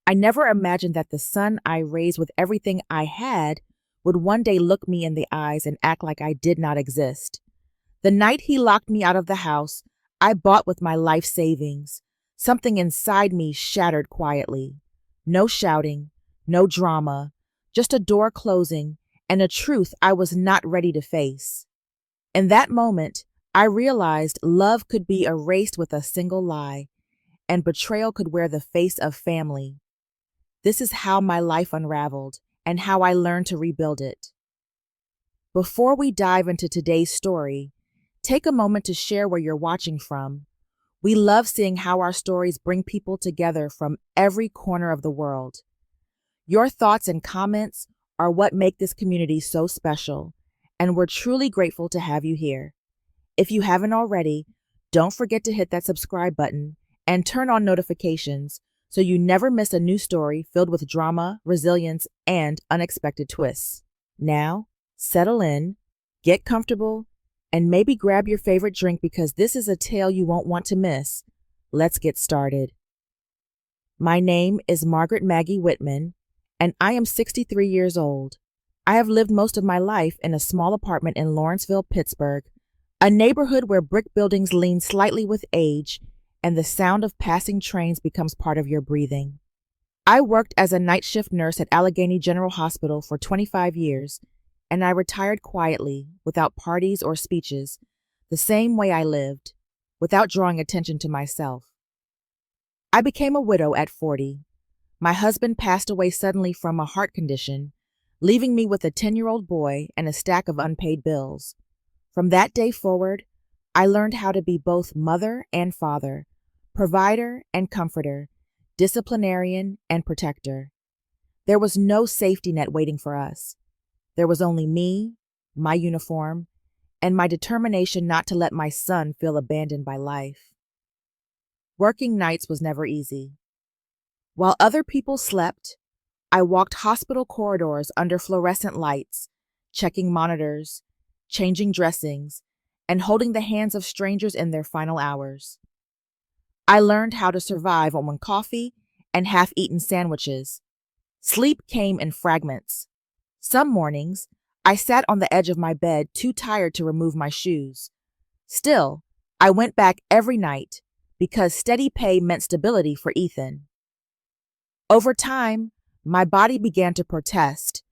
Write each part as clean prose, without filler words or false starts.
I never imagined that the son I raised with everything I had would one day look me in the eyes and act like I did not exist. The night he locked me out of the house I bought with my life savings, something inside me shattered quietly. No shouting, no drama, just a door closing and a truth I was not ready to face. In that moment, I realized love could be erased with a single lie, and betrayal could wear the face of family. This is how my life unraveled and how I learned to rebuild it. Before we dive into today's story, take a moment to share where you're watching from. We love seeing how our stories bring people together from every corner of the world. Your thoughts and comments are what make this community so special, and we're truly grateful to have you here. If you haven't already, don't forget to hit that subscribe button and turn on notifications so you never miss a new story filled with drama, resilience, and unexpected twists. Now, settle in, get comfortable, and maybe grab your favorite drink because this is a tale you won't want to miss. Let's get started. My name is Margaret Maggie Whitman, and I am 63 years old. I have lived most of my life in a small apartment in Lawrenceville, Pittsburgh, a neighborhood where brick buildings lean slightly with age and the sound of passing trains becomes part of your breathing. I worked as a night shift nurse at Allegheny General Hospital for 25 years, and I retired quietly, without parties or speeches, the same way I lived, without drawing attention to myself. I became a widow at 40. My husband passed away suddenly from a heart condition, leaving me with a 10-year-old boy and a stack of unpaid bills. From that day forward, I learned how to be both mother and father, provider and comforter, disciplinarian and protector. There was no safety net waiting for us. There was only me, my uniform, and my determination not to let my son feel abandoned by life. Working nights was never easy. While other people slept, I walked hospital corridors under fluorescent lights, checking monitors, changing dressings, and holding the hands of strangers in their final hours. I learned how to survive on coffee and half-eaten sandwiches. Sleep came in fragments. Some mornings, I sat on the edge of my bed too tired to remove my shoes. Still, I went back every night because steady pay meant stability for Ethan. Over time, my body began to protest.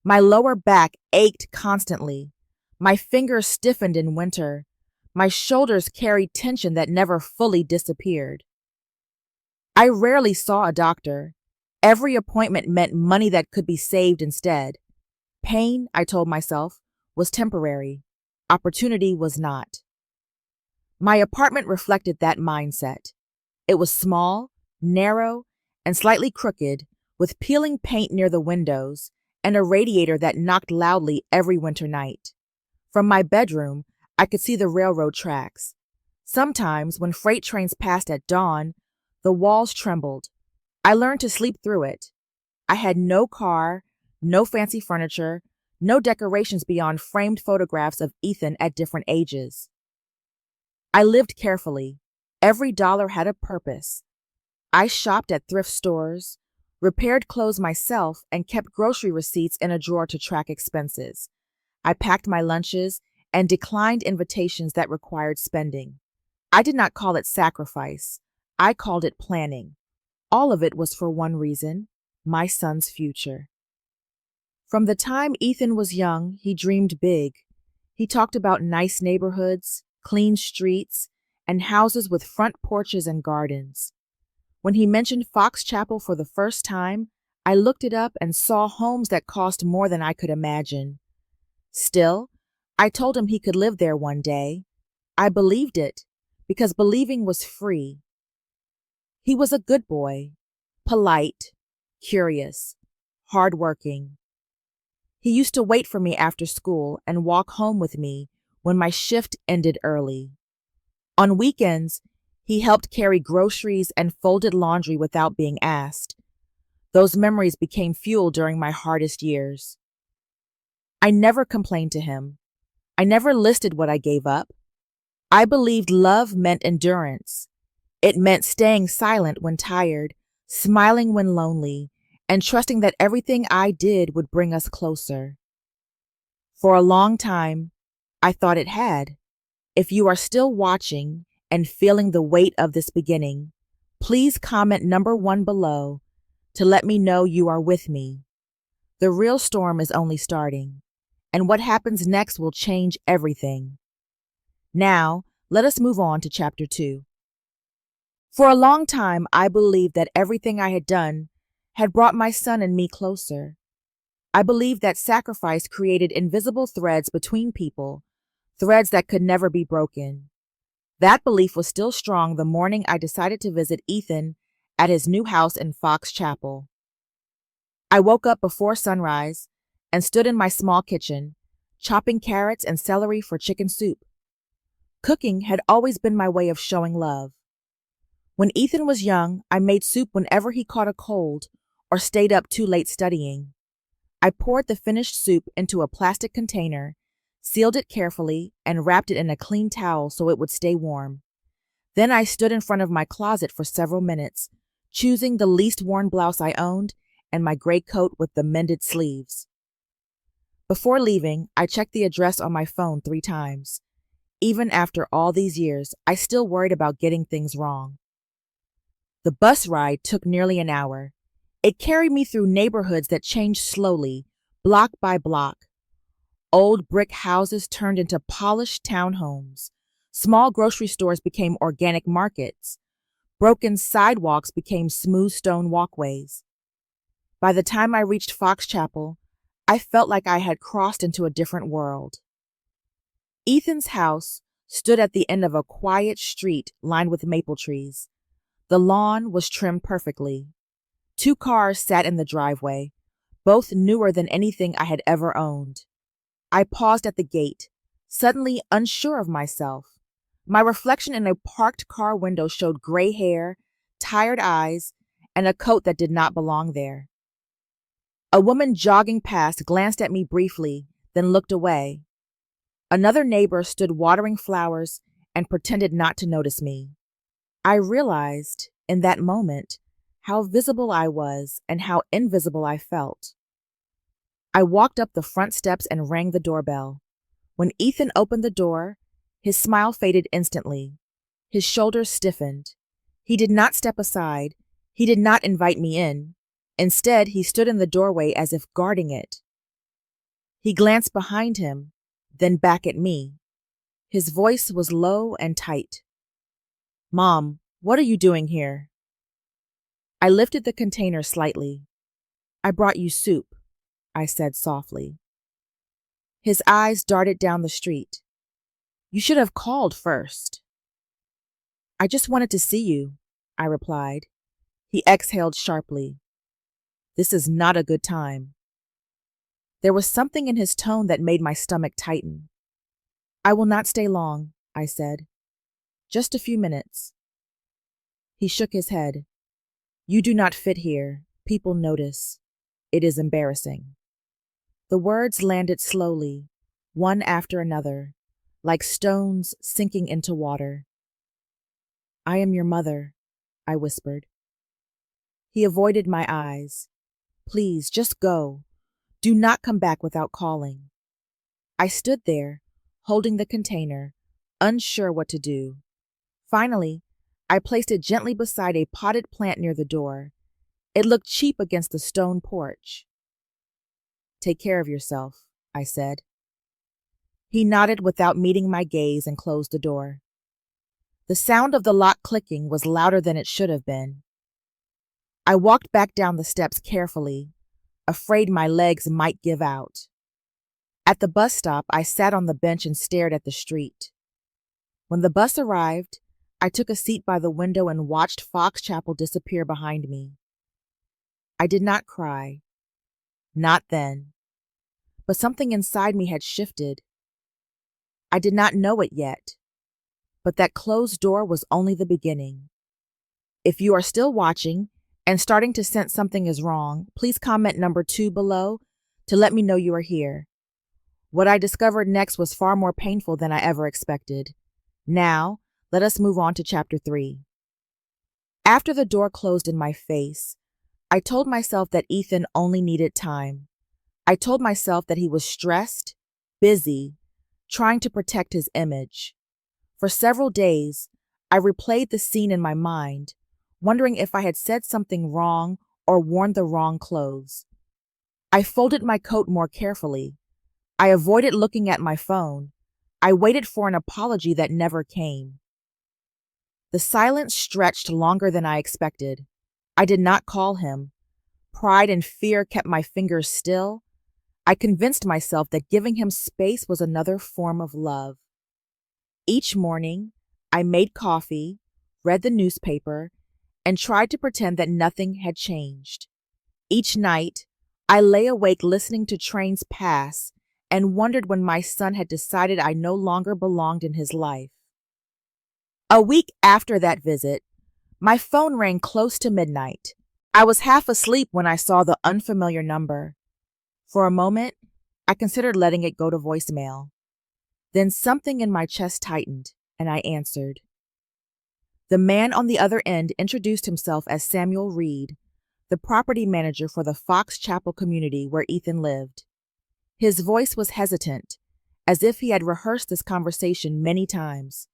My lower back ached constantly. My fingers stiffened in winter. My shoulders carried tension that never fully disappeared. I rarely saw a doctor. Every appointment meant money that could be saved instead. Pain, I told myself, was temporary. Opportunity was not. My apartment reflected that mindset. It was small, narrow, and slightly crooked, with peeling paint near the windows and a radiator that knocked loudly every winter night. From my bedroom, I could see the railroad tracks. Sometimes, when freight trains passed at dawn, the walls trembled. I learned to sleep through it. I had no car, no fancy furniture, no decorations beyond framed photographs of Ethan at different ages. I lived carefully. Every dollar had a purpose. I shopped at thrift stores, repaired clothes myself, and kept grocery receipts in a drawer to track expenses. I packed my lunches and declined invitations that required spending. I did not call it sacrifice. I called it planning. All of it was for one reason: my son's future. From the time Ethan was young, he dreamed big. He talked about nice neighborhoods, clean streets, and houses with front porches and gardens. When he mentioned Fox Chapel for the first time, I looked it up and saw homes that cost more than I could imagine. Still, I told him he could live there one day. I believed it, because believing was free. He was a good boy, polite, curious, hardworking. He used to wait for me after school and walk home with me when my shift ended early. On weekends, he helped carry groceries and folded laundry without being asked. Those memories became fuel during my hardest years. I never complained to him. I never listed what I gave up. I believed love meant endurance. It meant staying silent when tired, smiling when lonely, and trusting that everything I did would bring us closer. For a long time, I thought it had. If you are still watching and feeling the weight of this beginning, please comment number 1 below to let me know you are with me. The real storm is only starting, and what happens next will change everything. Now, let us move on to chapter 2. For a long time, I believed that everything I had done had brought my son and me closer. I believed that sacrifice created invisible threads between people, threads that could never be broken. That belief was still strong the morning I decided to visit Ethan at his new house in Fox Chapel. I woke up before sunrise and stood in my small kitchen, chopping carrots and celery for chicken soup. Cooking had always been my way of showing love. When Ethan was young, I made soup whenever he caught a cold or stayed up too late studying. I poured the finished soup into a plastic container, sealed it carefully, and wrapped it in a clean towel so it would stay warm. Then I stood in front of my closet for several minutes, choosing the least worn blouse I owned and my gray coat with the mended sleeves. Before leaving, I checked the address on my phone 3 times. Even after all these years, I still worried about getting things wrong. The bus ride took nearly an hour. It carried me through neighborhoods that changed slowly, block by block. Old brick houses turned into polished townhomes. Small grocery stores became organic markets. Broken sidewalks became smooth stone walkways. By the time I reached Fox Chapel, I felt like I had crossed into a different world. Ethan's house stood at the end of a quiet street lined with maple trees. The lawn was trimmed perfectly. 2 cars sat in the driveway, both newer than anything I had ever owned. I paused at the gate, suddenly unsure of myself. My reflection in a parked car window showed gray hair, tired eyes, and a coat that did not belong there. A woman jogging past glanced at me briefly, then looked away. Another neighbor stood watering flowers and pretended not to notice me. I realized, in that moment, how visible I was and how invisible I felt. I walked up the front steps and rang the doorbell. When Ethan opened the door, his smile faded instantly. His shoulders stiffened. He did not step aside. He did not invite me in. Instead, he stood in the doorway as if guarding it. He glanced behind him, then back at me. His voice was low and tight. "Mom, what are you doing here?" I lifted the container slightly. "I brought you soup," I said softly. His eyes darted down the street. "You should have called first." "I just wanted to see you," I replied. He exhaled sharply. "This is not a good time." There was something in his tone that made my stomach tighten. "I will not stay long," I said. "Just a few minutes." He shook his head. "You do not fit here. People notice. It is embarrassing." The words landed slowly, one after another, like stones sinking into water. "I am your mother," I whispered. He avoided my eyes. "Please, just go. Do not come back without calling." I stood there, holding the container, unsure what to do. Finally, I placed it gently beside a potted plant near the door. It looked cheap against the stone porch. "Take care of yourself," I said. He nodded without meeting my gaze and closed the door. The sound of the lock clicking was louder than it should have been. I walked back down the steps carefully, afraid my legs might give out. At the bus stop, I sat on the bench and stared at the street. When the bus arrived, I took a seat by the window and watched Fox Chapel disappear behind me. I did not cry. Not then. But something inside me had shifted. I did not know it yet. But that closed door was only the beginning. If you are still watching and starting to sense something is wrong, please comment number 2 below to let me know you are here. What I discovered next was far more painful than I ever expected. Now, let us move on to chapter 3. After the door closed in my face, I told myself that Ethan only needed time. I told myself that he was stressed, busy, trying to protect his image. For several days, I replayed the scene in my mind, wondering if I had said something wrong or worn the wrong clothes. I folded my coat more carefully. I avoided looking at my phone. I waited for an apology that never came. The silence stretched longer than I expected. I did not call him. Pride and fear kept my fingers still. I convinced myself that giving him space was another form of love. Each morning, I made coffee, read the newspaper, and tried to pretend that nothing had changed. Each night, I lay awake listening to trains pass and wondered when my son had decided I no longer belonged in his life. A week after that visit, my phone rang close to midnight. I was half asleep when I saw the unfamiliar number. For a moment, I considered letting it go to voicemail. Then something in my chest tightened, and I answered. The man on the other end introduced himself as Samuel Reed, the property manager for the Fox Chapel community where Ethan lived. His voice was hesitant, as if he had rehearsed this conversation many times.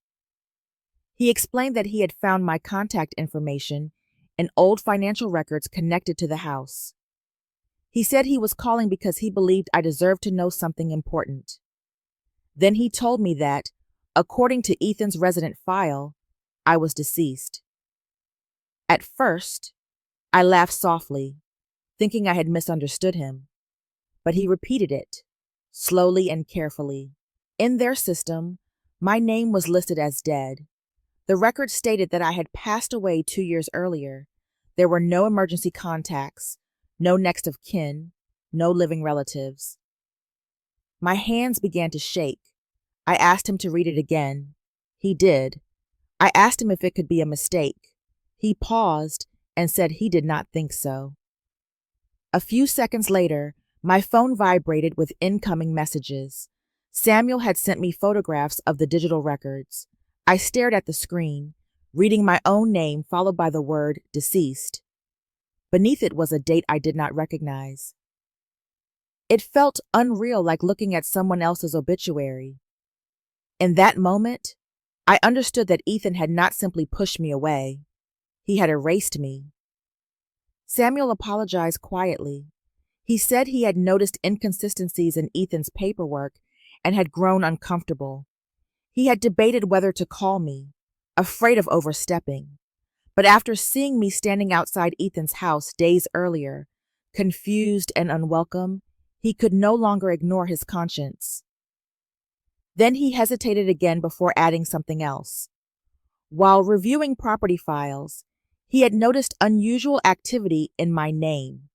He explained that he had found my contact information in old financial records connected to the house. He said he was calling because he believed I deserved to know something important. Then he told me that, according to Ethan's resident file, I was deceased. At first, I laughed softly, thinking I had misunderstood him. But he repeated it, slowly and carefully. In their system, my name was listed as dead. The record stated that I had passed away 2 years earlier. There were no emergency contacts, no next of kin, no living relatives. My hands began to shake. I asked him to read it again. He did. I asked him if it could be a mistake. He paused and said he did not think so. A few seconds later, my phone vibrated with incoming messages. Samuel had sent me photographs of the digital records. I stared at the screen, reading my own name followed by the word deceased. Beneath it was a date I did not recognize. It felt unreal, like looking at someone else's obituary. In that moment, I understood that Ethan had not simply pushed me away. He had erased me. Samuel apologized quietly. He said he had noticed inconsistencies in Ethan's paperwork and had grown uncomfortable. He had debated whether to call me, afraid of overstepping. But after seeing me standing outside Ethan's house days earlier, confused and unwelcome, he could no longer ignore his conscience. Then he hesitated again before adding something else. While reviewing property files, he had noticed unusual activity in my name.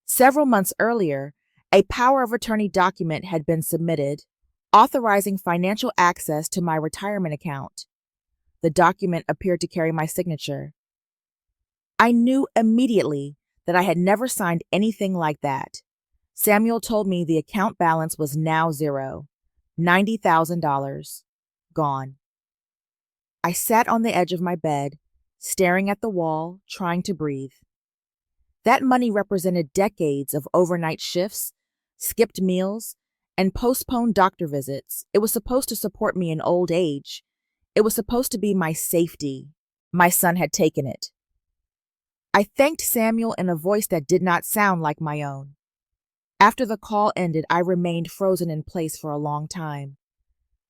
Several months earlier, a power of attorney document had been submitted, authorizing financial access to my retirement account. The document appeared to carry my signature. I knew immediately that I had never signed anything like that. Samuel told me the account balance was now zero, $90,000, gone. I sat on the edge of my bed, staring at the wall, trying to breathe. That money represented decades of overnight shifts, skipped meals, and postponed doctor visits. It was supposed to support me in old age. It was supposed to be my safety. My son had taken it. I thanked Samuel in a voice that did not sound like my own. After the call ended, I remained frozen in place for a long time.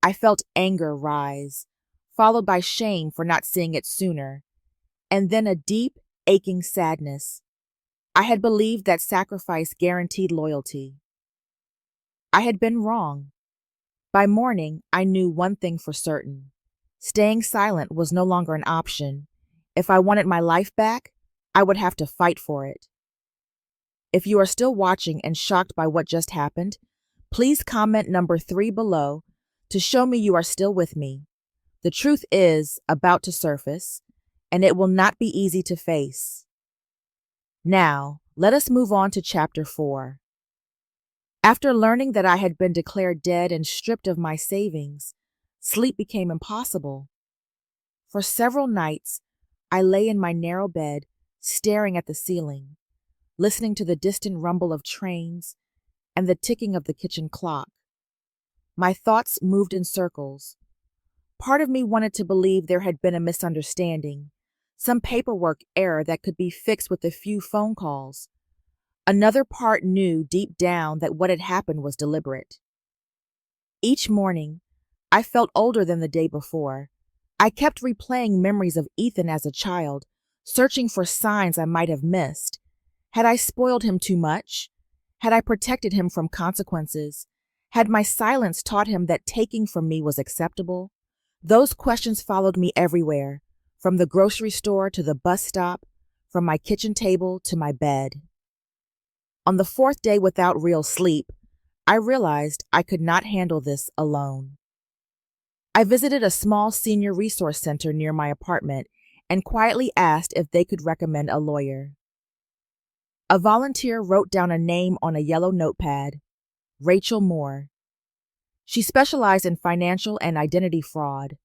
I felt anger rise, followed by shame for not seeing it sooner, and then a deep, aching sadness. I had believed that sacrifice guaranteed loyalty. I had been wrong. By morning, I knew one thing for certain. Staying silent was no longer an option. If I wanted my life back, I would have to fight for it. If you are still watching and shocked by what just happened, please comment number 3 below to show me you are still with me. The truth is about to surface, and it will not be easy to face. Now, let us move on to chapter 4. After learning that I had been declared dead and stripped of my savings, sleep became impossible. For several nights, I lay in my narrow bed, staring at the ceiling, listening to the distant rumble of trains and the ticking of the kitchen clock. My thoughts moved in circles. Part of me wanted to believe there had been a misunderstanding, some paperwork error that could be fixed with a few phone calls. Another part knew deep down that what had happened was deliberate. Each morning, I felt older than the day before. I kept replaying memories of Ethan as a child, searching for signs I might have missed. Had I spoiled him too much? Had I protected him from consequences? Had my silence taught him that taking from me was acceptable? Those questions followed me everywhere, from the grocery store to the bus stop, from my kitchen table to my bed. On the fourth day without real sleep, I realized I could not handle this alone. I visited a small senior resource center near my apartment and quietly asked if they could recommend a lawyer. A volunteer wrote down a name on a yellow notepad: Rachel Moore. She specialized in financial and identity fraud.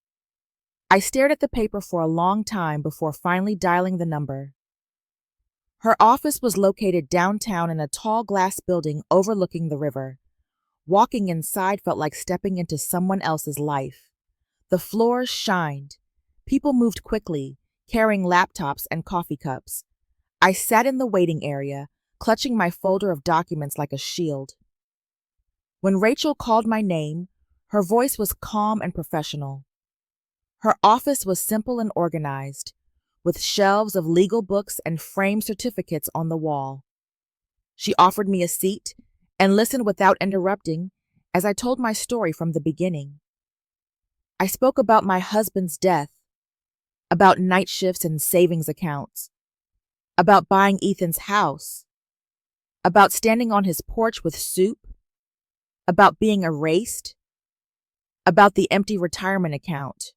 I stared at the paper for a long time before finally dialing the number. Her office was located downtown in a tall glass building overlooking the river. Walking inside felt like stepping into someone else's life. The floors shined. People moved quickly, carrying laptops and coffee cups. I sat in the waiting area, clutching my folder of documents like a shield. When Rachel called my name, her voice was calm and professional. Her office was simple and organized, with shelves of legal books and framed certificates on the wall. She offered me a seat and listened without interrupting as I told my story from the beginning. I spoke about my husband's death, about night shifts and savings accounts, about buying Ethan's house, about standing on his porch with soup, about being erased, about the empty retirement account.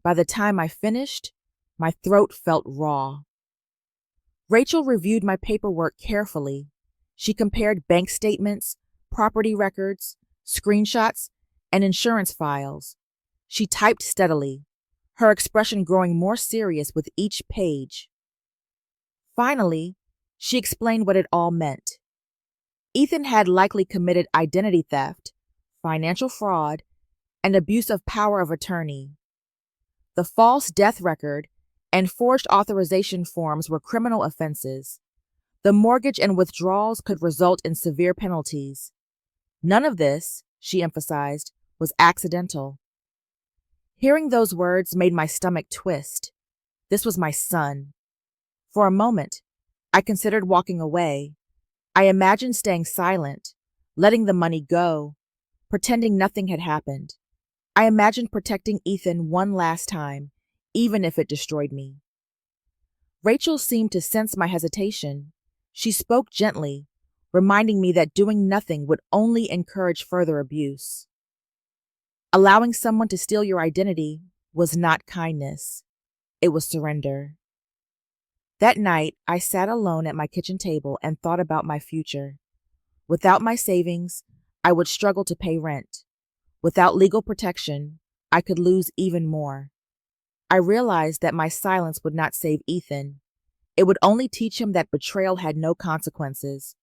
By the time I finished, my throat felt raw. Rachel reviewed my paperwork carefully. She compared bank statements, property records, screenshots, and insurance files. She typed steadily, her expression growing more serious with each page. Finally, she explained what it all meant. Ethan had likely committed identity theft, financial fraud, and abuse of power of attorney. The false death record and forged authorization forms were criminal offenses. The mortgage and withdrawals could result in severe penalties. None of this, she emphasized, was accidental. Hearing those words made my stomach twist. This was my son. For a moment, I considered walking away. I imagined staying silent, letting the money go, pretending nothing had happened. I imagined protecting Ethan one last time, even if it destroyed me. Rachel seemed to sense my hesitation. She spoke gently, reminding me that doing nothing would only encourage further abuse. Allowing someone to steal your identity was not kindness. It was surrender. That night, I sat alone at my kitchen table and thought about my future. Without my savings, I would struggle to pay rent. Without legal protection, I could lose even more. I realized that my silence would not save Ethan. It would only teach him that betrayal had no consequences.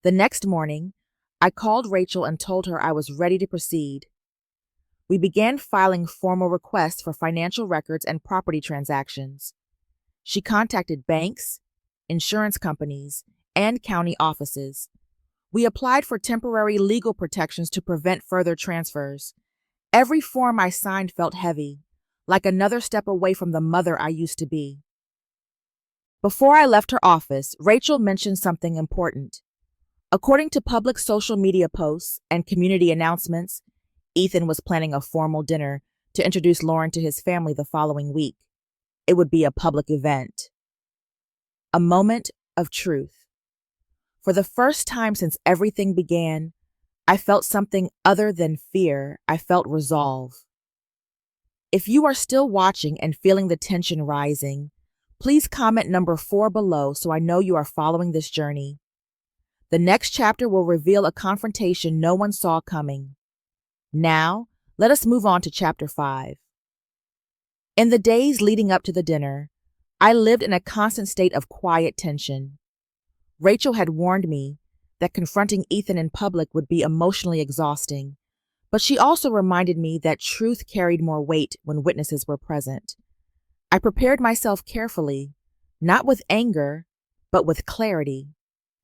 The next morning, I called Rachel and told her I was ready to proceed. We began filing formal requests for financial records and property transactions. She contacted banks, insurance companies, and county offices. We applied for temporary legal protections to prevent further transfers. Every form I signed felt heavy, like another step away from the mother I used to be. Before I left her office, Rachel mentioned something important. According to public social media posts and community announcements, Ethan was planning a formal dinner to introduce Lauren to his family the following week. It would be a public event. A moment of truth. For the first time since everything began, I felt something other than fear. I felt resolve. If you are still watching and feeling the tension rising, please comment number 4 below so I know you are following this journey. The next chapter will reveal a confrontation no one saw coming. Now, let us move on to chapter 5. In the days leading up to the dinner, I lived in a constant state of quiet tension. Rachel had warned me that confronting Ethan in public would be emotionally exhausting, but she also reminded me that truth carried more weight when witnesses were present. I prepared myself carefully, not with anger, but with clarity.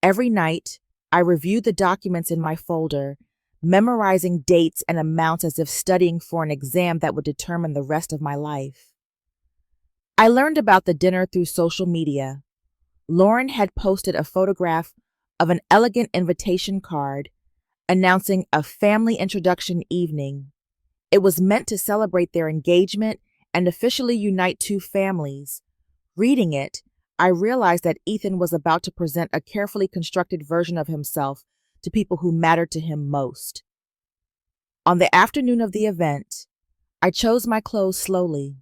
Every night, I reviewed the documents in my folder, memorizing dates and amounts as if studying for an exam that would determine the rest of my life. I learned about the dinner through social media. Lauren had posted a photograph of an elegant invitation card announcing a family introduction evening. It was meant to celebrate their engagement and officially unite two families. Reading it, I realized that Ethan was about to present a carefully constructed version of himself to people who mattered to him most. On the afternoon of the event, I chose my clothes slowly.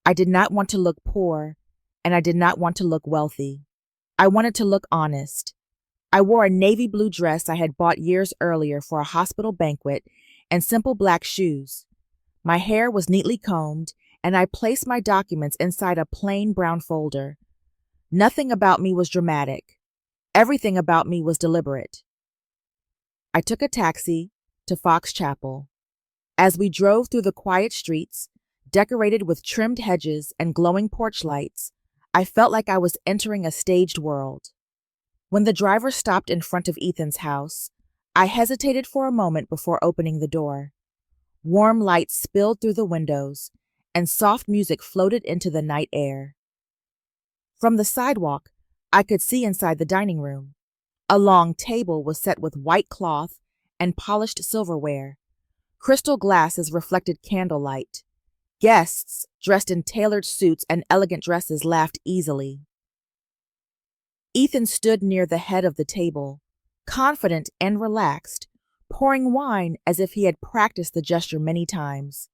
I did not want to look poor, and I did not want to look wealthy. I wanted to look honest. I wore a navy blue dress I had bought years earlier for a hospital banquet and simple black shoes. My hair was neatly combed, and I placed my documents inside a plain brown folder. Nothing about me was dramatic. Everything about me was deliberate. I took a taxi to Fox Chapel. As we drove through the quiet streets, decorated with trimmed hedges and glowing porch lights, I felt like I was entering a staged world. When the driver stopped in front of Ethan's house, I hesitated for a moment before opening the door. Warm light spilled through the windows, and soft music floated into the night air. From the sidewalk, I could see inside the dining room. A long table was set with white cloth and polished silverware. Crystal glasses reflected candlelight. Guests, dressed in tailored suits and elegant dresses, laughed easily. Ethan stood near the head of the table, confident and relaxed, pouring wine as if he had practiced the gesture many times.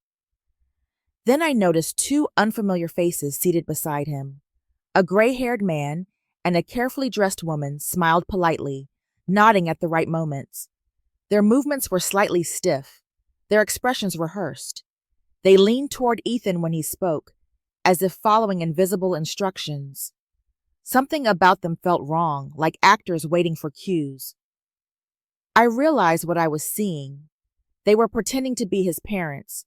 Then I noticed two unfamiliar faces seated beside him. A gray-haired man and a carefully dressed woman smiled politely, nodding at the right moments. Their movements were slightly stiff, their expressions rehearsed. They leaned toward Ethan when he spoke, as if following invisible instructions. Something about them felt wrong, like actors waiting for cues. I realized what I was seeing. They were pretending to be his parents.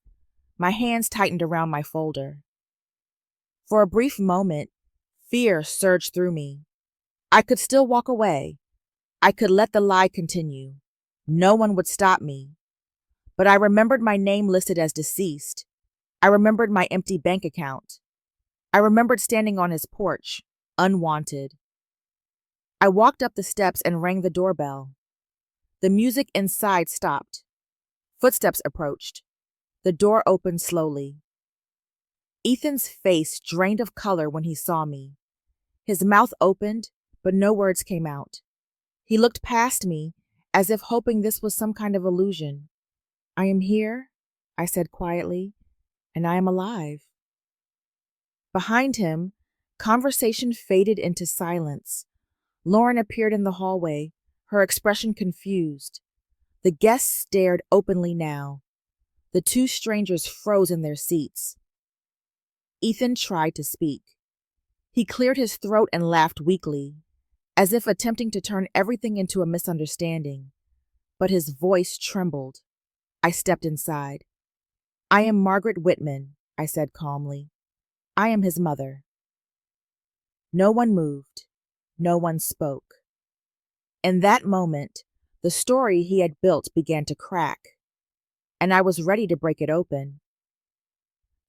My hands tightened around my folder. For a brief moment, fear surged through me. I could still walk away. I could let the lie continue. No one would stop me. But I remembered my name listed as deceased. I remembered my empty bank account. I remembered standing on his porch, unwanted. I walked up the steps and rang the doorbell. The music inside stopped. Footsteps approached. The door opened slowly. Ethan's face drained of color when he saw me. His mouth opened, but no words came out. He looked past me, as if hoping this was some kind of illusion. "I am here," I said quietly, "and I am alive." Behind him, conversation faded into silence. Lauren appeared in the hallway, her expression confused. The guests stared openly now. The two strangers froze in their seats. Ethan tried to speak. He cleared his throat and laughed weakly, as if attempting to turn everything into a misunderstanding. But his voice trembled. I stepped inside. "I am Margaret Whitman," I said calmly. "I am his mother." No one moved. No one spoke. In that moment, the story he had built began to crack, and I was ready to break it open.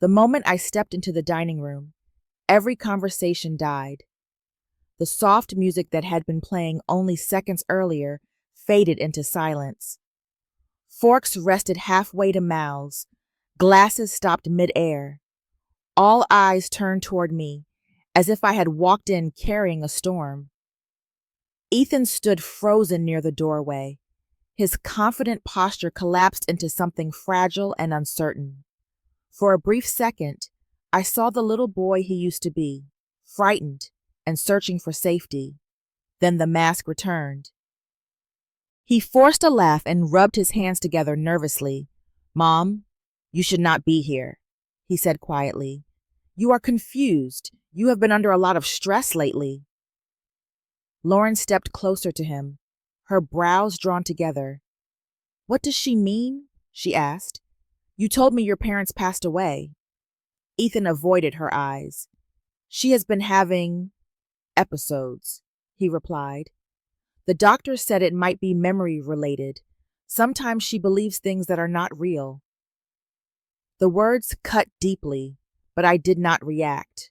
The moment I stepped into the dining room, every conversation died. The soft music that had been playing only seconds earlier faded into silence. Forks rested halfway to mouths. Glasses stopped mid-air. All eyes turned toward me, as if I had walked in carrying a storm. Ethan stood frozen near the doorway. His confident posture collapsed into something fragile and uncertain. For a brief second, I saw the little boy he used to be, frightened and searching for safety. Then the mask returned. He forced a laugh and rubbed his hands together nervously. "Mom, you should not be here," he said quietly. You are confused. You have been under a lot of stress lately. Lauren stepped closer to him, her brows drawn together. What does she mean? She asked. You told me your parents passed away. Ethan avoided her eyes. She has been having episodes, he replied. The doctor said it might be memory related. Sometimes she believes things that are not real. The words cut deeply, but I did not react.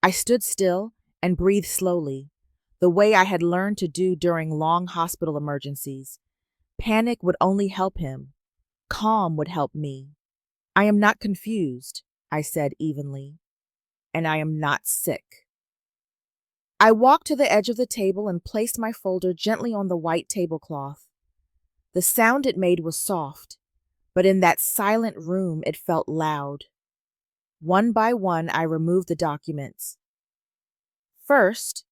I stood still and breathed slowly, the way I had learned to do during long hospital emergencies. Panic would only help him. Calm would help me. I am not confused, I said evenly, and I am not sick. I walked to the edge of the table and placed my folder gently on the white tablecloth. The sound it made was soft, but in that silent room it felt loud. One by one, I removed the documents. First,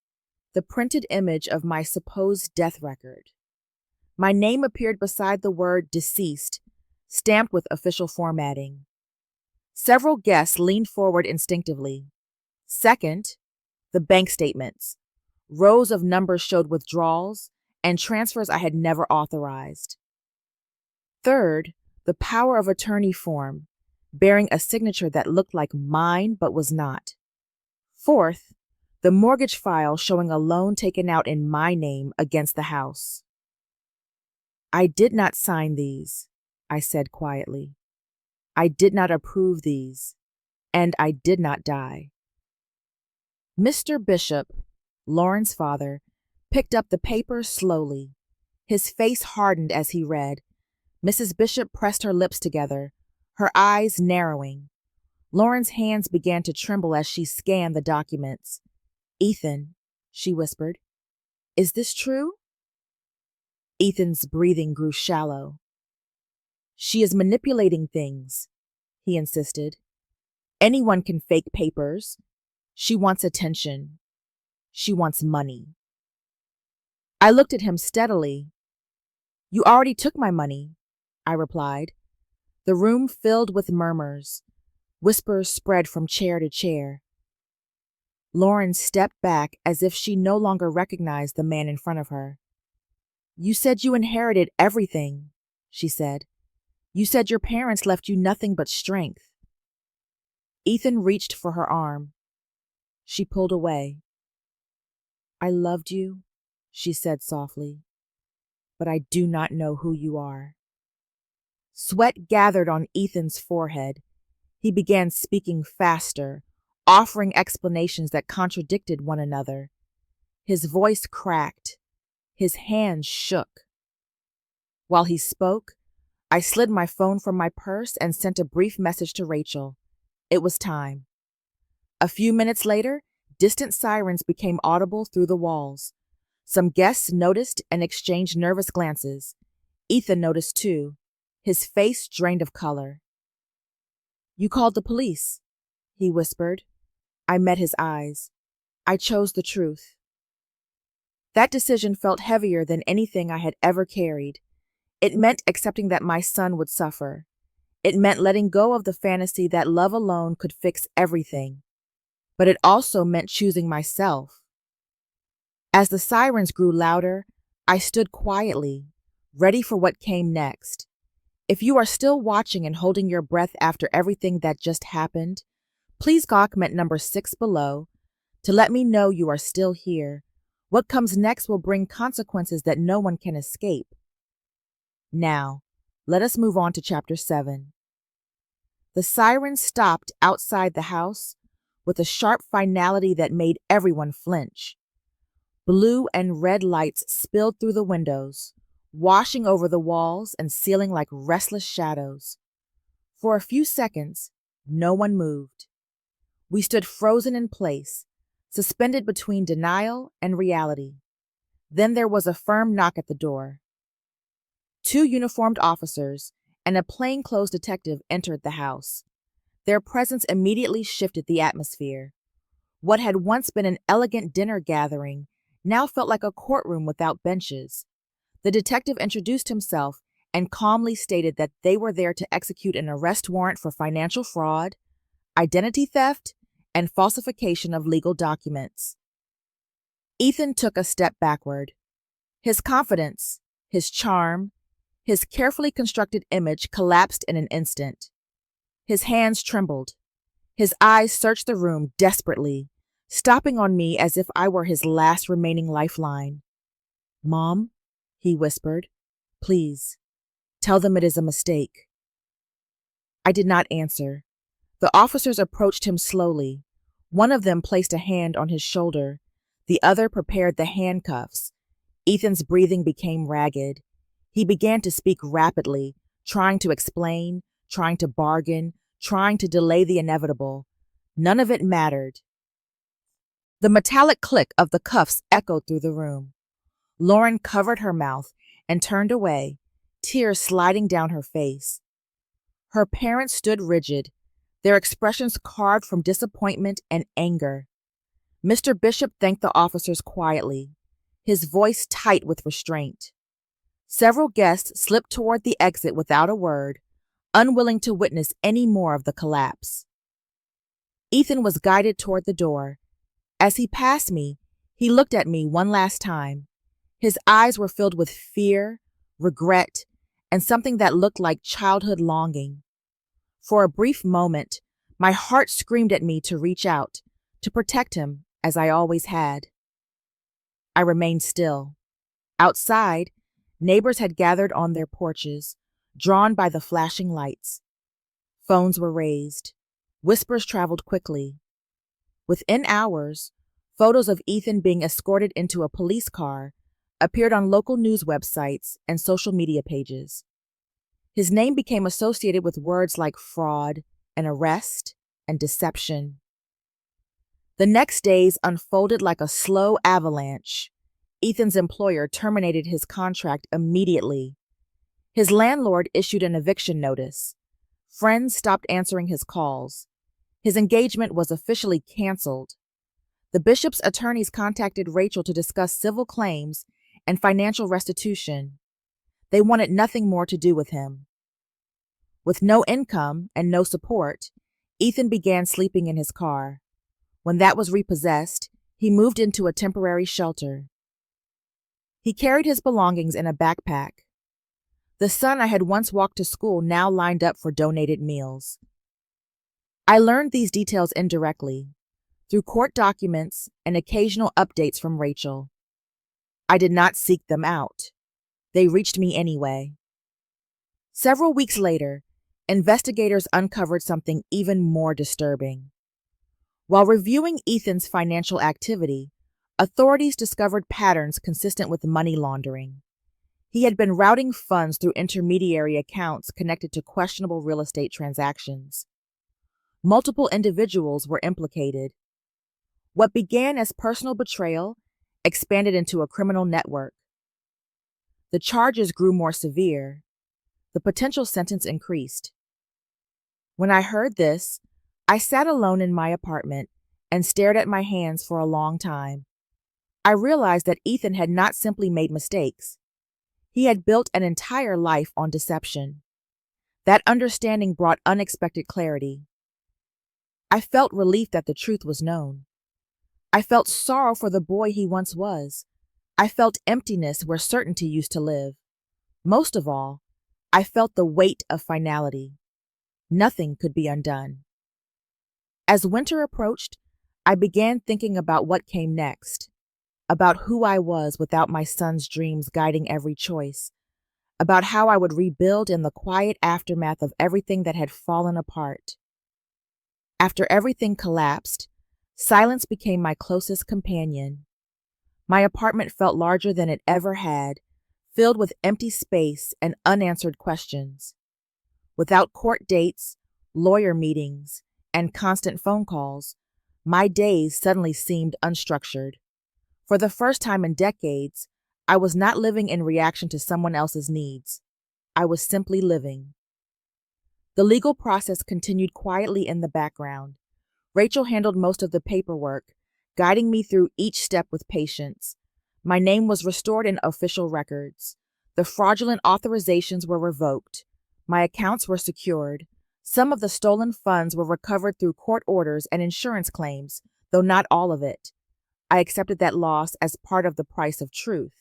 the printed image of my supposed death record. My name appeared beside the word deceased, stamped with official formatting. Several guests leaned forward instinctively. Second, the bank statements. Rows of numbers showed withdrawals and transfers I had never authorized. Third, the power of attorney form, bearing a signature that looked like mine but was not. Fourth, the mortgage file showing a loan taken out in my name against the house. I did not sign these, I said quietly. I did not approve these, and I did not die. Mr. Bishop, Lauren's father, picked up the paper slowly. His face hardened as he read. Mrs. Bishop pressed her lips together, her eyes narrowing. Lauren's hands began to tremble as she scanned the documents. Ethan, she whispered, is this true? Ethan's breathing grew shallow. She is manipulating things, he insisted. Anyone can fake papers. She wants attention. She wants money. I looked at him steadily. You already took my money, I replied. The room filled with murmurs. Whispers spread from chair to chair. Lauren stepped back as if she no longer recognized the man in front of her. You said you inherited everything, she said. You said your parents left you nothing but strength. Ethan reached for her arm. She pulled away. I loved you, she said softly, but I do not know who you are. Sweat gathered on Ethan's forehead. He began speaking faster, offering explanations that contradicted one another. His voice cracked. His hands shook. While he spoke, I slid my phone from my purse and sent a brief message to Rachel. It was time. A few minutes later, distant sirens became audible through the walls. Some guests noticed and exchanged nervous glances. Ethan noticed too, his face drained of color. You called the police, he whispered. I met his eyes. I chose the truth. That decision felt heavier than anything I had ever carried. It meant accepting that my son would suffer. It meant letting go of the fantasy that love alone could fix everything. But it also meant choosing myself. As the sirens grew louder, I stood quietly, ready for what came next. If you are still watching and holding your breath after everything that just happened, please comment number 6 below to let me know you are still here. What comes next will bring consequences that no one can escape. Now, let us move on to chapter 7. The sirens stopped outside the house with a sharp finality that made everyone flinch. Blue and red lights spilled through the windows, washing over the walls and ceiling like restless shadows. For a few seconds, no one moved. We stood frozen in place, suspended between denial and reality. Then there was a firm knock at the door. 2 uniformed officers and a plainclothes detective entered the house. Their presence immediately shifted the atmosphere. What had once been an elegant dinner gathering now felt like a courtroom without benches. The detective introduced himself and calmly stated that they were there to execute an arrest warrant for financial fraud, identity theft, and falsification of legal documents. Ethan took a step backward. His confidence, his charm, his carefully constructed image collapsed in an instant. His hands trembled. His eyes searched the room desperately, stopping on me as if I were his last remaining lifeline. "Mom," he whispered, "please, tell them it is a mistake." I did not answer. The officers approached him slowly. One of them placed a hand on his shoulder. The other prepared the handcuffs. Ethan's breathing became ragged. He began to speak rapidly, trying to explain, trying to bargain, trying to delay the inevitable. None of it mattered. The metallic click of the cuffs echoed through the room. Lauren covered her mouth and turned away, tears sliding down her face. Her parents stood rigid, their expressions carved from disappointment and anger. Mr. Bishop thanked the officers quietly, his voice tight with restraint. Several guests slipped toward the exit without a word, unwilling to witness any more of the collapse. Ethan was guided toward the door. As he passed me, he looked at me one last time. His eyes were filled with fear, regret, and something that looked like childhood longing. For a brief moment, my heart screamed at me to reach out, to protect him as I always had. I remained still. Outside, neighbors had gathered on their porches, drawn by the flashing lights. Phones were raised. Whispers traveled quickly. Within hours, photos of Ethan being escorted into a police car appeared on local news websites and social media pages. His name became associated with words like fraud and arrest and deception. The next days unfolded like a slow avalanche. Ethan's employer terminated his contract immediately. His landlord issued an eviction notice. Friends stopped answering his calls. His engagement was officially canceled. The bishop's attorneys contacted Rachel to discuss civil claims and financial restitution. They wanted nothing more to do with him. With no income and no support, Ethan began sleeping in his car. When that was repossessed, he moved into a temporary shelter. He carried his belongings in a backpack. The son I had once walked to school now lined up for donated meals. I learned these details indirectly, through court documents and occasional updates from Rachel. I did not seek them out. They reached me anyway. Several weeks later, investigators uncovered something even more disturbing. While reviewing Ethan's financial activity, authorities discovered patterns consistent with money laundering. He had been routing funds through intermediary accounts connected to questionable real estate transactions. Multiple individuals were implicated. What began as personal betrayal expanded into a criminal network. The charges grew more severe. The potential sentence increased. When I heard this, I sat alone in my apartment and stared at my hands for a long time. I realized that Ethan had not simply made mistakes. He had built an entire life on deception. That understanding brought unexpected clarity. I felt relief that the truth was known. I felt sorrow for the boy he once was. I felt emptiness where certainty used to live. Most of all, I felt the weight of finality. Nothing could be undone. As winter approached, I began thinking about what came next, about who I was without my son's dreams guiding every choice, about how I would rebuild in the quiet aftermath of everything that had fallen apart. After everything collapsed, silence became my closest companion. My apartment felt larger than it ever had, filled with empty space and unanswered questions. Without court dates, lawyer meetings, and constant phone calls, my days suddenly seemed unstructured. For the first time in decades, I was not living in reaction to someone else's needs. I was simply living. The legal process continued quietly in the background. Rachel handled most of the paperwork, guiding me through each step with patience. My name was restored in official records. The fraudulent authorizations were revoked. My accounts were secured. Some of the stolen funds were recovered through court orders and insurance claims, though not all of it. I accepted that loss as part of the price of truth.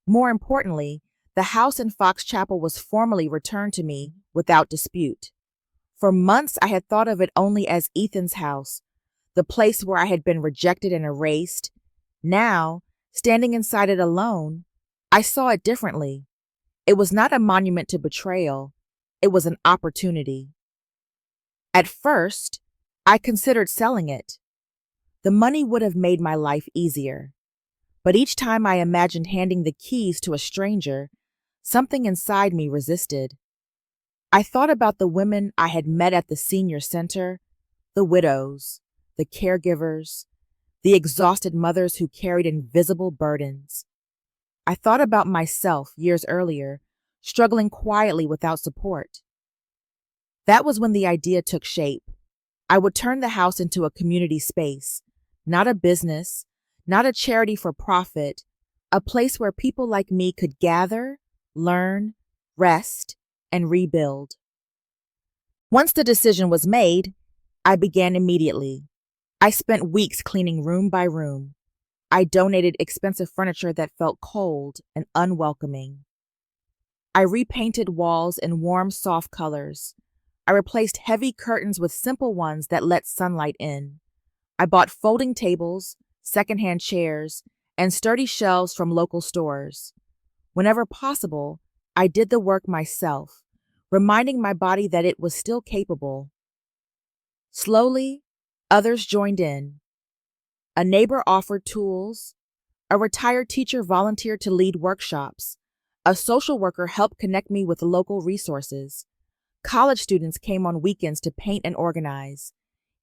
More importantly, the house in Fox Chapel was formally returned to me without dispute. For months, I had thought of it only as Ethan's house, the place where I had been rejected and erased. Now, standing inside it alone, I saw it differently. It was not a monument to betrayal. It was an opportunity. At first, I considered selling it. The money would have made my life easier. But each time I imagined handing the keys to a stranger, something inside me resisted. I thought about the women I had met at the senior center, the widows, the caregivers, the exhausted mothers who carried invisible burdens. I thought about myself years earlier, struggling quietly without support. That was when the idea took shape. I would turn the house into a community space, not a business, not a charity for profit, a place where people like me could gather, learn, rest, and rebuild. Once the decision was made, I began immediately. I spent weeks cleaning room by room. I donated expensive furniture that felt cold and unwelcoming. I repainted walls in warm, soft colors. I replaced heavy curtains with simple ones that let sunlight in. I bought folding tables, secondhand chairs, and sturdy shelves from local stores. Whenever possible, I did the work myself, reminding my body that it was still capable. Slowly, others joined in. A neighbor offered tools. A retired teacher volunteered to lead workshops. A social worker helped connect me with local resources. College students came on weekends to paint and organize.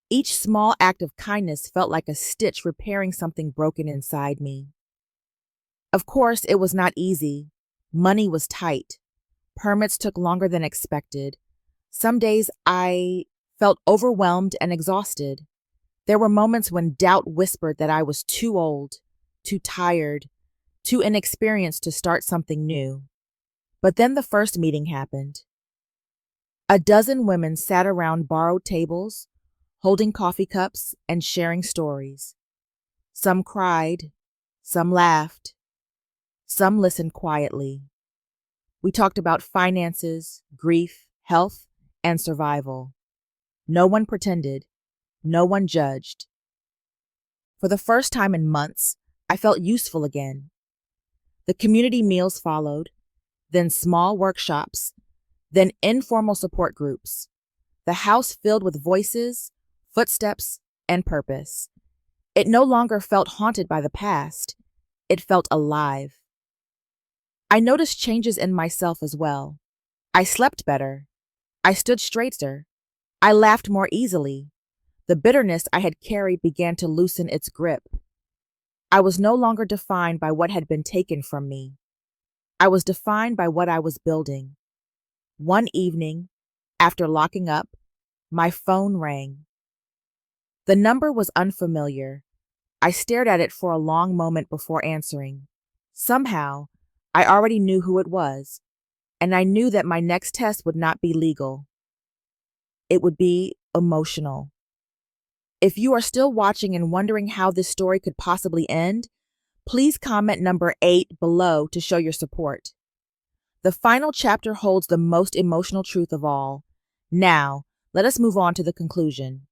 Each small act of kindness felt like a stitch repairing something broken inside me. Of course, it was not easy. Money was tight. Permits took longer than expected. Some days I felt overwhelmed and exhausted. There were moments when doubt whispered that I was too old, too tired, too inexperienced to start something new. But then the first meeting happened. A dozen women sat around borrowed tables, holding coffee cups and sharing stories. Some cried, some laughed, some listened quietly. We talked about finances, grief, health, and survival. No one pretended. No one judged. For the first time in months, I felt useful again. The community meals followed, then small workshops, then informal support groups. The house filled with voices, footsteps, and purpose. It no longer felt haunted by the past. It felt alive. I noticed changes in myself as well. I slept better. I stood straighter. I laughed more easily. The bitterness I had carried began to loosen its grip. I was no longer defined by what had been taken from me. I was defined by what I was building. One evening, after locking up, my phone rang. The number was unfamiliar. I stared at it for a long moment before answering. Somehow, I already knew who it was, and I knew that my next test would not be legal. It would be emotional. If you are still watching and wondering how this story could possibly end, please comment number 8 below to show your support. The final chapter holds the most emotional truth of all. Now, let us move on to the conclusion.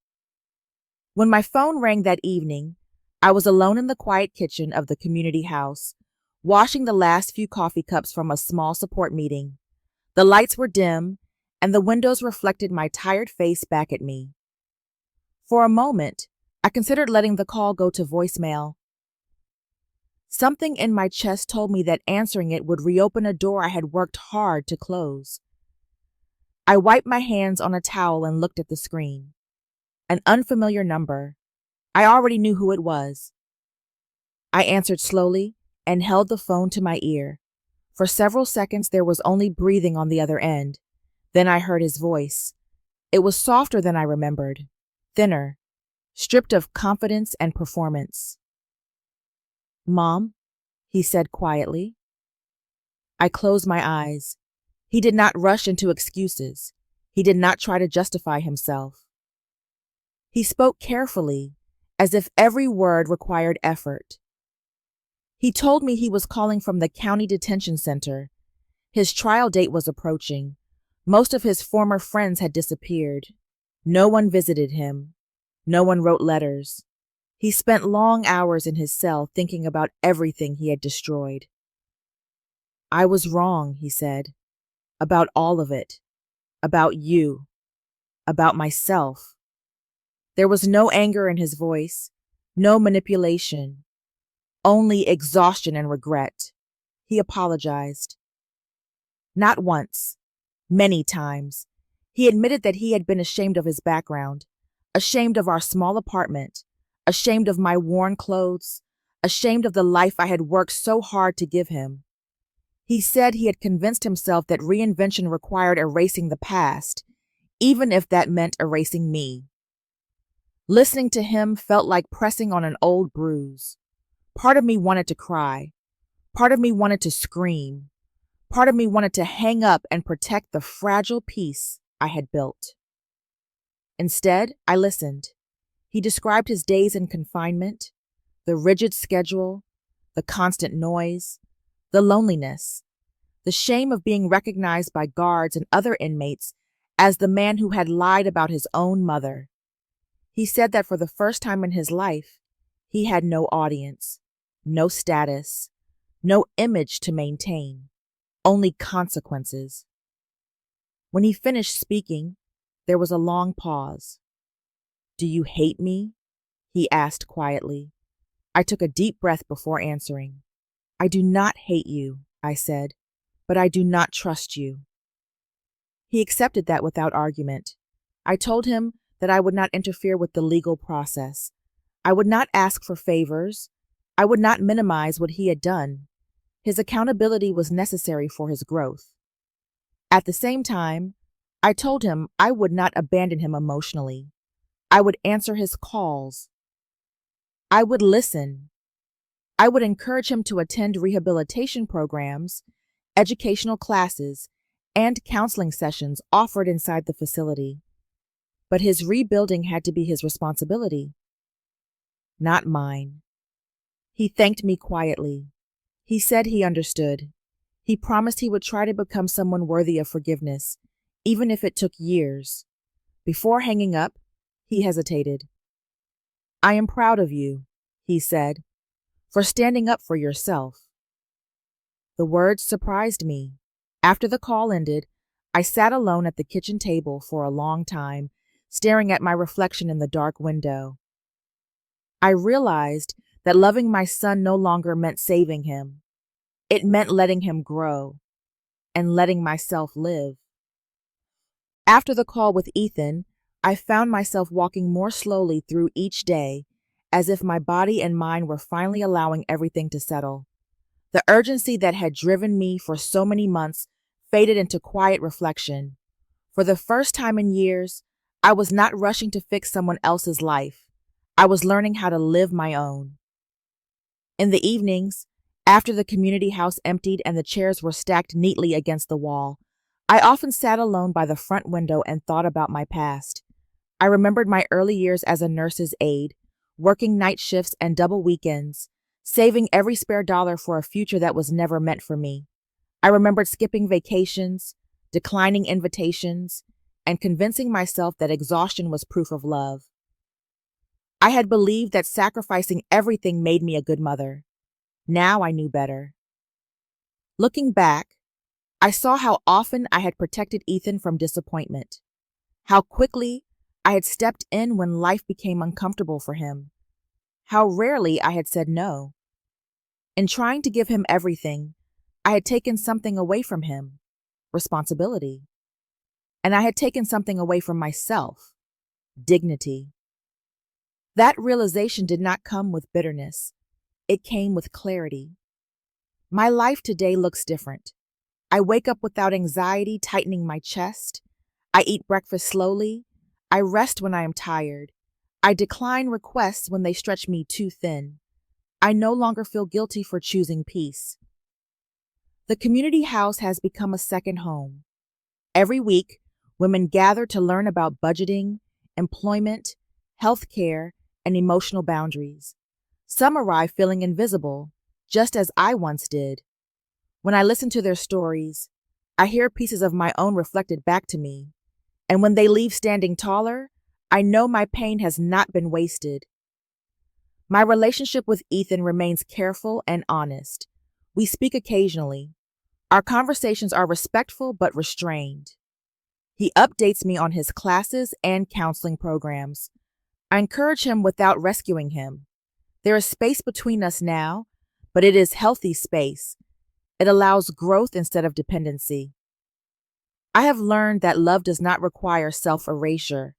When my phone rang that evening, I was alone in the quiet kitchen of the community house, washing the last few coffee cups from a small support meeting. The lights were dim, and the windows reflected my tired face back at me. For a moment, I considered letting the call go to voicemail. Something in my chest told me that answering it would reopen a door I had worked hard to close. I wiped my hands on a towel and looked at the screen. An unfamiliar number. I already knew who it was. I answered slowly and held the phone to my ear. For several seconds, there was only breathing on the other end. Then I heard his voice. It was softer than I remembered, thinner, stripped of confidence and performance. "Mom," he said quietly. I closed my eyes. He did not rush into excuses. He did not try to justify himself. He spoke carefully, as if every word required effort. He told me he was calling from the county detention center. His trial date was approaching. Most of his former friends had disappeared. No one visited him. No one wrote letters. He spent long hours in his cell thinking about everything he had destroyed. I was wrong, he said, about all of it, about you, about myself. There was no anger in his voice, no manipulation, only exhaustion and regret. He apologized. Not once, many times. He admitted that he had been ashamed of his background, ashamed of our small apartment, ashamed of my worn clothes, ashamed of the life I had worked so hard to give him. He said he had convinced himself that reinvention required erasing the past, even if that meant erasing me. Listening to him felt like pressing on an old bruise. Part of me wanted to cry. Part of me wanted to scream. Part of me wanted to hang up and protect the fragile peace I had built. Instead, I listened. He described his days in confinement, the rigid schedule, the constant noise, the loneliness, the shame of being recognized by guards and other inmates as the man who had lied about his own mother. He said that for the first time in his life, he had no audience, no status, no image to maintain, only consequences. When he finished speaking, there was a long pause. "Do you hate me?" he asked quietly. I took a deep breath before answering. "I do not hate you," I said, "but I do not trust you." He accepted that without argument. I told him that I would not interfere with the legal process. I would not ask for favors. I would not minimize what he had done. His accountability was necessary for his growth. At the same time, I told him I would not abandon him emotionally. I would answer his calls. I would listen. I would encourage him to attend rehabilitation programs, educational classes, and counseling sessions offered inside the facility. But his rebuilding had to be his responsibility, not mine. He thanked me quietly. He said he understood. He promised he would try to become someone worthy of forgiveness, even if it took years. Before hanging up, he hesitated. "I am proud of you," he said, "for standing up for yourself." The words surprised me. After the call ended, I sat alone at the kitchen table for a long time, staring at my reflection in the dark window. I realized that loving my son no longer meant saving him. It meant letting him grow and letting myself live. After the call with Ethan, I found myself walking more slowly through each day, as if my body and mind were finally allowing everything to settle. The urgency that had driven me for so many months faded into quiet reflection. For the first time in years, I was not rushing to fix someone else's life. I was learning how to live my own. In the evenings, after the community house emptied and the chairs were stacked neatly against the wall, I often sat alone by the front window and thought about my past. I remembered my early years as a nurse's aide, working night shifts and double weekends, saving every spare dollar for a future that was never meant for me. I remembered skipping vacations, declining invitations, and convincing myself that exhaustion was proof of love. I had believed that sacrificing everything made me a good mother. Now I knew better. Looking back, I saw how often I had protected Ethan from disappointment, how quickly I had stepped in when life became uncomfortable for him, how rarely I had said no. In trying to give him everything, I had taken something away from him, responsibility. And I had taken something away from myself, dignity. That realization did not come with bitterness. It came with clarity. My life today looks different. I wake up without anxiety tightening my chest. I eat breakfast slowly. I rest when I am tired. I decline requests when they stretch me too thin. I no longer feel guilty for choosing peace. The community house has become a second home. Every week, Women gather to learn about budgeting, employment, healthcare, and emotional boundaries. Some arrive feeling invisible, just as I once did. When I listen to their stories, I hear pieces of my own reflected back to me. And when they leave standing taller, I know my pain has not been wasted. My relationship with Ethan remains careful and honest. We speak occasionally. Our conversations are respectful but restrained. He updates me on his classes and counseling programs. I encourage him without rescuing him. There is space between us now, but it is healthy space. It allows growth instead of dependency. I have learned that love does not require self-erasure.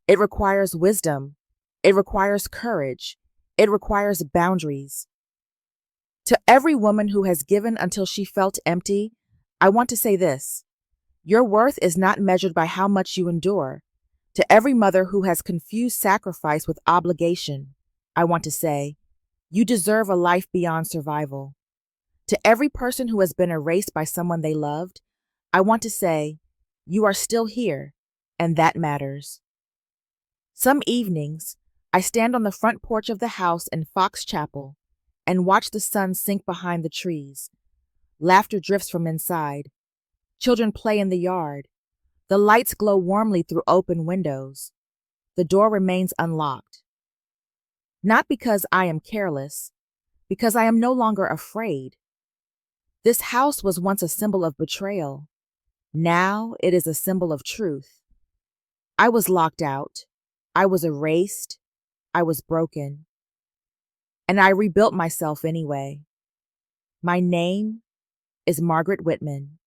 It requires wisdom. It requires courage. It requires boundaries. To every woman who has given until she felt empty, I want to say this. Your worth is not measured by how much you endure. To every mother who has confused sacrifice with obligation, I want to say, you deserve a life beyond survival. To every person who has been erased by someone they loved, I want to say, you are still here, and that matters. Some evenings, I stand on the front porch of the house in Fox Chapel and watch the sun sink behind the trees. Laughter drifts from inside. Children play in the yard. The lights glow warmly through open windows. The door remains unlocked. Not because I am careless, because I am no longer afraid. This house was once a symbol of betrayal. Now it is a symbol of truth. I was locked out. I was erased. I was broken. And I rebuilt myself anyway. My name is Margaret Whitman.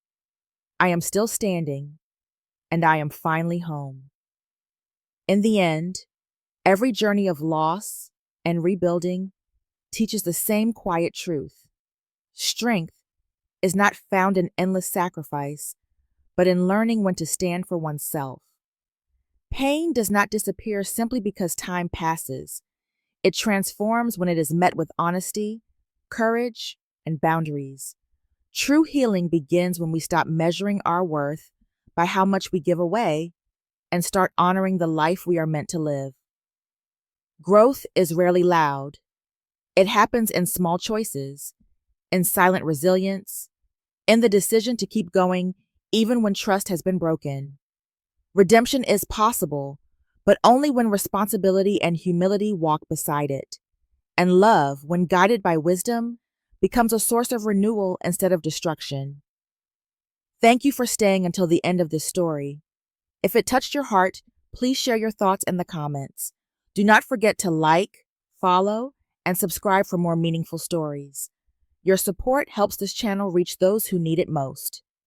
I am still standing, and I am finally home. In the end, every journey of loss and rebuilding teaches the same quiet truth. Strength is not found in endless sacrifice, but in learning when to stand for oneself. Pain does not disappear simply because time passes. It transforms when it is met with honesty, courage, and boundaries. True healing begins when we stop measuring our worth by how much we give away and start honoring the life we are meant to live. Growth is rarely loud. It happens in small choices, in silent resilience, in the decision to keep going even when trust has been broken. Redemption is possible, but only when responsibility and humility walk beside it. And love, when guided by wisdom, becomes a source of renewal instead of destruction. Thank you for staying until the end of this story. If it touched your heart, please share your thoughts in the comments. Do not forget to like, follow, and subscribe for more meaningful stories. Your support helps this channel reach those who need it most.